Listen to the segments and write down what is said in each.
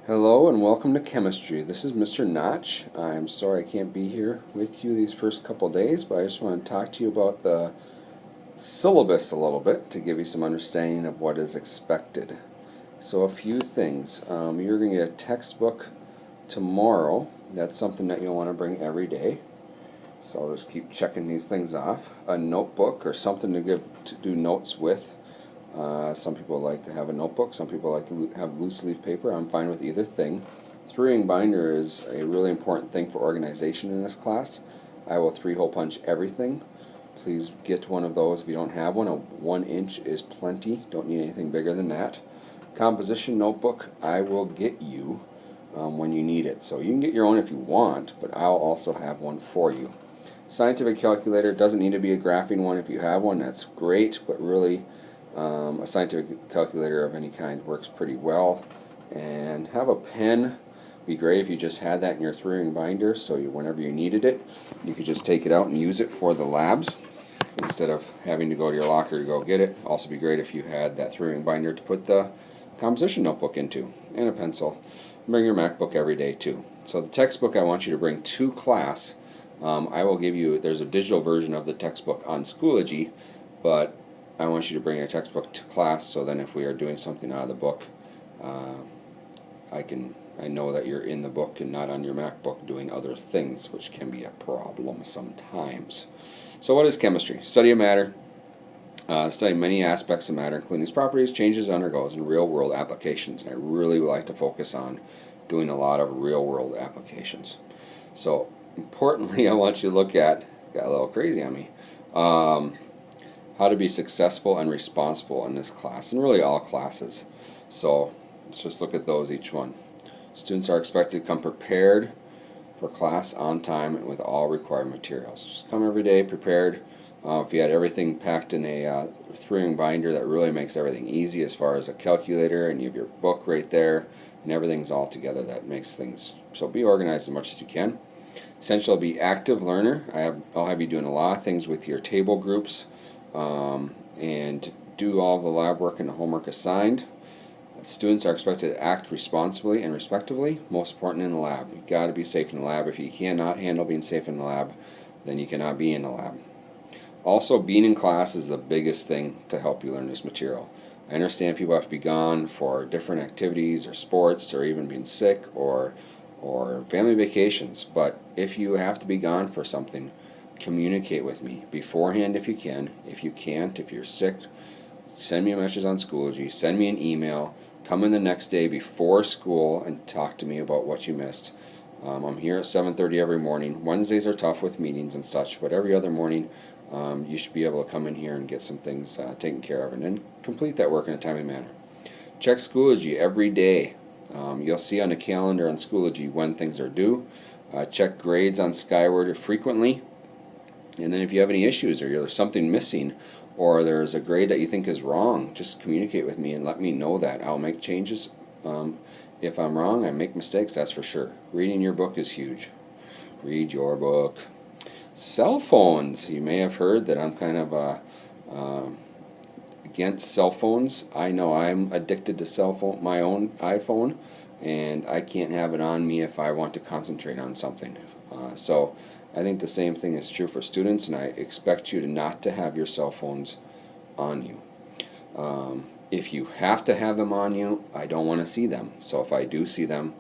Hello and welcome to chemistry. This is Mr. Notch. I'm sorry I can't be here with you these first couple days, but I just want to talk to you about the syllabus a little bit to give you some understanding of what is expected. So a few things. You're going to get a textbook tomorrow. That's something that you'll want to bring every day. So I'll just keep checking these things off. A notebook or something to do notes with. Some people like to have a notebook, some people like to have loose leaf paper. I'm fine with either thing. Three-ring binder is a really important thing for organization in this class. I will three-hole punch everything. Please get one of those. If you don't have one, a 1-inch is plenty. Don't need anything bigger than that. Composition notebook, I will get you when you need it. So you can get your own if you want, but I'll also have one for you. Scientific calculator doesn't need to be a graphing one. If you have one, that's great, but really a scientific calculator of any kind works pretty well. And have a pen. Be great if you just had that in your three-ring binder, so whenever you needed it, you could just take it out and use it for the labs instead of having to go to your locker to go get it. Also be great if you had that three-ring binder to put the composition notebook into, and a pencil. Bring your MacBook every day too. So the textbook I want you to bring to class. I will give you, there's a digital version of the textbook on Schoology, but I want you to bring your textbook to class, so then if we are doing something out of the book, I know that you're in the book and not on your MacBook doing other things, which can be a problem sometimes. So what is chemistry? Study of matter. Study many aspects of matter, including its properties, changes it undergoes, and real-world applications. And I really would like to focus on doing a lot of real-world applications. So importantly, I want you to look at, got a little crazy on me, how to be successful and responsible in this class, and really all classes. So let's just look at those, each one. Students are expected to come prepared for class on time and with all required materials. Just come every day prepared. If you had everything packed in a three-ring binder, that really makes everything easy as far as a calculator, and you have your book right there, and everything's all together. That makes things, so be organized as much as you can. Essential to be active learner. I'll have you doing a lot of things with your table groups, and do all of the lab work and the homework assigned. Students are expected to act responsibly and respectively. Most important in the lab. You've got to be safe in the lab. If you cannot handle being safe in the lab, then you cannot be in the lab. Also, being in class is the biggest thing to help you learn this material. I understand people have to be gone for different activities or sports or even being sick or family vacations, but if you have to be gone for something, communicate with me beforehand if you can. If you can't, if you're sick, send me a message on Schoology, send me an email, come in the next day before school and talk to me about what you missed. I'm here at 7:30 every morning. Wednesdays are tough with meetings and such, but every other morning you should be able to come in here and get some things taken care of and then complete that work in a timely manner. Check Schoology every day. You'll see on the calendar on Schoology when things are due. Check grades on Skyward frequently. And then if you have any issues or there's something missing or there's a grade that you think is wrong, just communicate with me and let me know that. I'll make changes. If I'm wrong, I make mistakes, that's for sure. Reading your book is huge. Read your book. Cell phones. You may have heard that I'm kind of against cell phones. I know I'm addicted to my own iPhone, and I can't have it on me if I want to concentrate on something. So I think the same thing is true for students, and I expect you not to have your cell phones on you. If you have to have them on you, I don't want to see them. So if I do see them,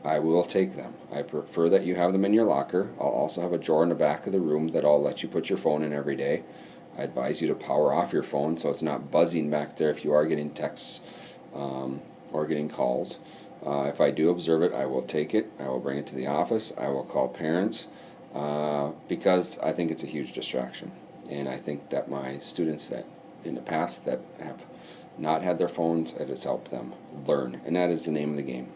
I will take them. I prefer that you have them in your locker. I'll also have a drawer in the back of the room that I'll let you put your phone in every day. I advise you to power off your phone so it's not buzzing back there if you are getting texts or getting calls. If I do observe it, I will take it. I will bring it to the office. I will call parents because I think it's a huge distraction. And I think that my students that in the past that have not had their phones, it has helped them learn. And that is the name of the game.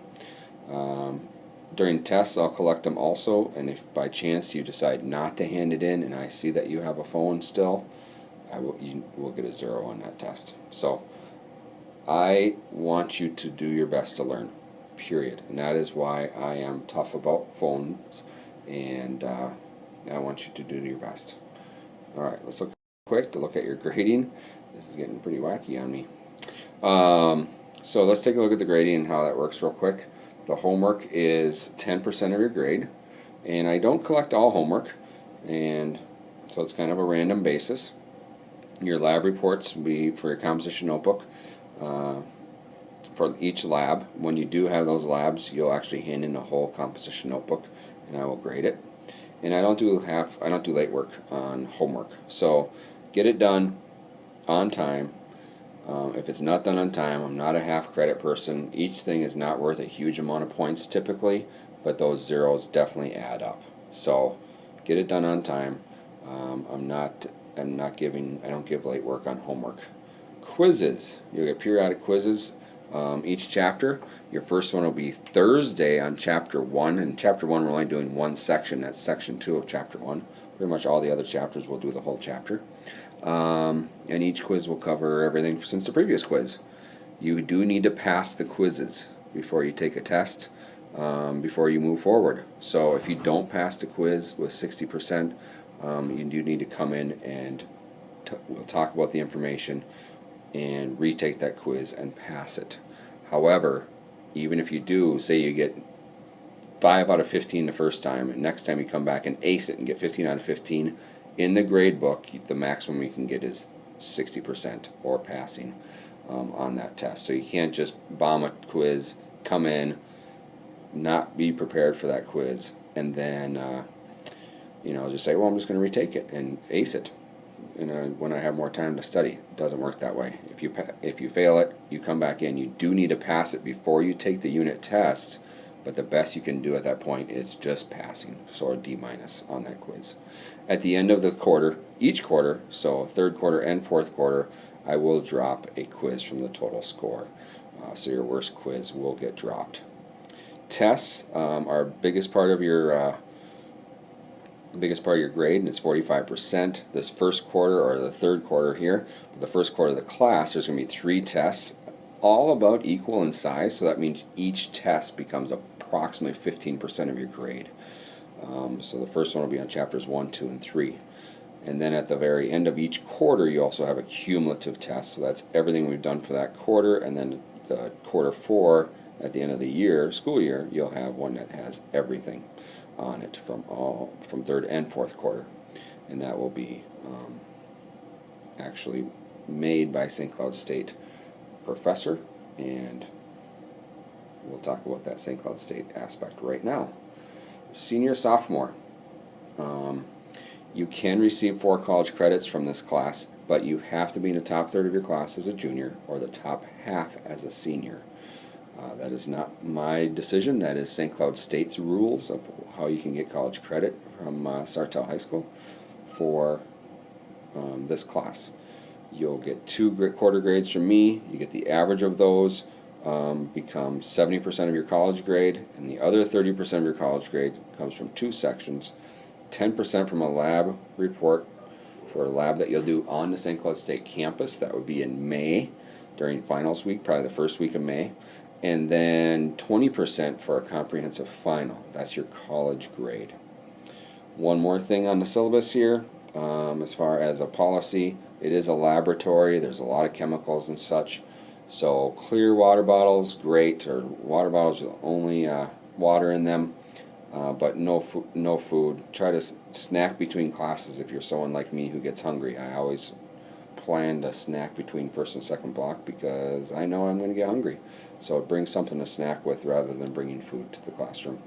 During tests, I'll collect them also. And if by chance you decide not to hand it in and I see that you have a phone still, you will get a 0 on that test. So I want you to do your best to learn, period. And that is why I am tough about phones, and I want you to do your best. All right, let's look quick to look at your grading. This is getting pretty wacky on me. So let's take a look at the grading and how that works real quick. The homework is 10% of your grade, and I don't collect all homework, and so it's kind of a random basis. Your lab reports will be for your composition notebook. For each lab, when you do have those labs, you'll actually hand in a whole composition notebook, and I will grade it. And I don't do late work on homework. So get it done on time. If it's not done on time, I'm not a half credit person. Each thing is not worth a huge amount of points typically, but those zeros definitely add up. So get it done on time. I don't give late work on homework. Quizzes. You'll get periodic quizzes. Each chapter. Your first one will be Thursday on Chapter 1. And Chapter 1 we're only doing one section. That's Section 2 of Chapter 1. Pretty much all the other chapters will do the whole chapter. And each quiz will cover everything since the previous quiz. You do need to pass the quizzes before you take a test, before you move forward. So if you don't pass the quiz with 60%, you do need to come in and we'll talk about the information and retake that quiz and pass it. However, even if you do, say you get 5 out of 15 the first time, and next time you come back and ace it and get 15 out of 15, in the grade book, the maximum you can get is 60% or passing on that test. So you can't just bomb a quiz, come in, not be prepared for that quiz, and then just say, well, I'm just going to retake it and ace it. When I have more time to study. It doesn't work that way. If you fail it, you come back in. You do need to pass it before you take the unit tests, but the best you can do at that point is just passing, so a D- on that quiz. At the end of the quarter, each quarter, so third quarter and fourth quarter, I will drop a quiz from the total score. So your worst quiz will get dropped. Tests are biggest part of your grade, and it's 45%. This first quarter, or the third quarter here, the first quarter of the class, there's going to be 3 tests, all about equal in size, so that means each test becomes approximately 15% of your grade. So the first one will be on chapters 1, 2, and 3. And then at the very end of each quarter, you also have a cumulative test, so that's everything we've done for that quarter, and then the quarter 4, at the end of the year, school year, you'll have one that has everything on it from third and fourth quarter, and that will be actually made by St. Cloud State professor, and we'll talk about that St. Cloud State aspect right now. Senior, sophomore, you can receive 4 college credits from this class, but you have to be in the top third of your class as a junior or the top half as a senior. That is not my decision. That is St. Cloud State's rules of how you can get college credit from Sartell High School for this class. You'll get 2 quarter grades from me. You get the average of those, become 70% of your college grade, and the other 30% of your college grade comes from 2 sections. 10% from a lab report for a lab that you'll do on the St. Cloud State campus. That would be in May during finals week, probably the first week of May. And then 20% for a comprehensive final. That's your college grade. One more thing on the syllabus here, as far as a policy, it is a laboratory. There's a lot of chemicals and such. So clear water bottles, great, or water bottles with only water in them, but no food. Try to snack between classes if you're someone like me who gets hungry. I always plan to snack between first and second block because I know I'm going to get hungry. So bring something to snack with rather than bringing food to the classroom.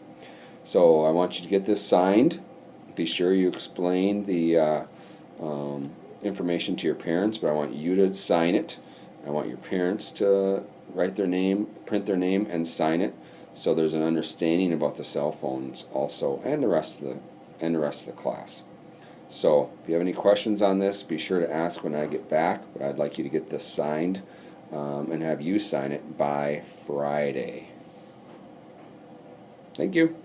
So I want you to get this signed. Be sure you explain the information to your parents, but I want you to sign it. I want your parents to write their name, print their name, and sign it, so there's an understanding about the cell phones also, and the rest of the class. So if you have any questions on this, be sure to ask when I get back, but I'd like you to get this signed and have you sign it by Friday. Thank you.